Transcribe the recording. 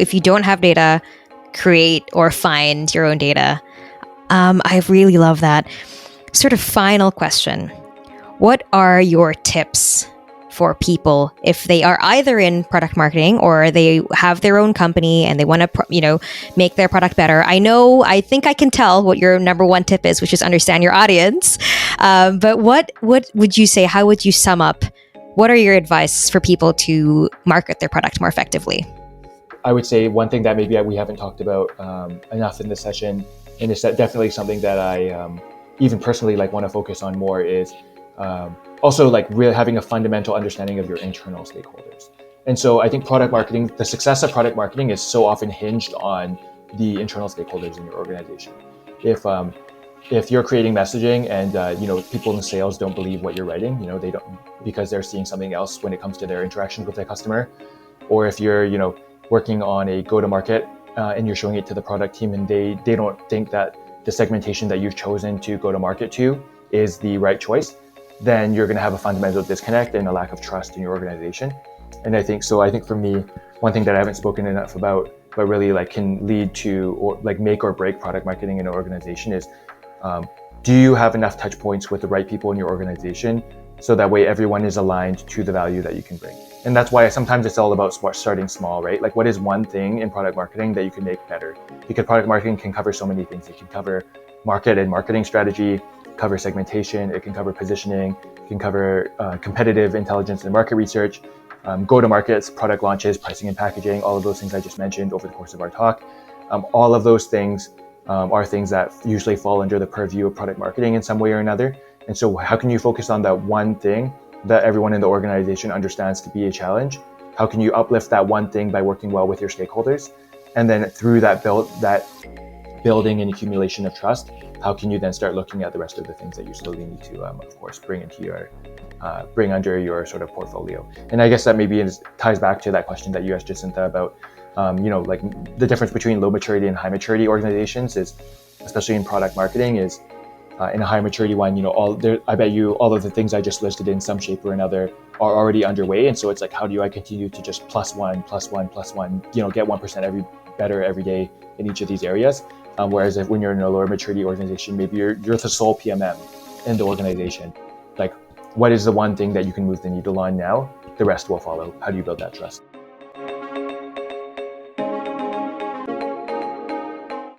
if you don't have data, create or find your own data. I really love that. Sort of final question. What are your tips for people if they are either in product marketing or they have their own company and they want to, make their product better? I think I can tell what your number one tip is, which is understand your audience. But what would you say? How would you sum up? What are your advice for people to market their product more effectively? I would say one thing that maybe we haven't talked about enough in this session, and it's definitely something that I even personally want to focus on more, is also really having a fundamental understanding of your internal stakeholders. And so I think product marketing, the success of product marketing is so often hinged on the internal stakeholders in your organization. If you're creating messaging and people in sales don't believe what you're writing, they don't, because they're seeing something else when it comes to their interactions with their customer, or if you're working on a go-to-market and you're showing it to the product team and they don't think that the segmentation that you've chosen to go to market to is the right choice, then you're going to have a fundamental disconnect and a lack of trust in your organization. And I think for me, one thing that I haven't spoken enough about, but really can lead to or make or break product marketing in an organization is, do you have enough touch points with the right people in your organization so that way everyone is aligned to the value that you can bring? And that's why sometimes it's all about starting small, right? What is one thing in product marketing that you can make better? Because product marketing can cover so many things. It can cover market and marketing strategy, cover segmentation, it can cover positioning, it can cover competitive intelligence and market research, go-to-markets, product launches, pricing and packaging, all of those things I just mentioned over the course of our talk. All of those things are things that usually fall under the purview of product marketing in some way or another. And so how can you focus on that one thing that everyone in the organization understands to be a challenge? How can you uplift that one thing by working well with your stakeholders? And then through that building and accumulation of trust, how can you then start looking at the rest of the things that you slowly need to, of course, bring under your sort of portfolio? And I guess that maybe ties back to that question that you asked Jacinta about, the difference between low maturity and high maturity organizations is, especially in product marketing, is in a high maturity one, I bet you all of the things I just listed in some shape or another are already underway. And so it's how do I continue to just plus one, get 1% better every day in each of these areas? Whereas when you're in a lower maturity organization, maybe you're the sole PMM in the organization. What is the one thing that you can move the needle on now? The rest will follow. How do you build that trust?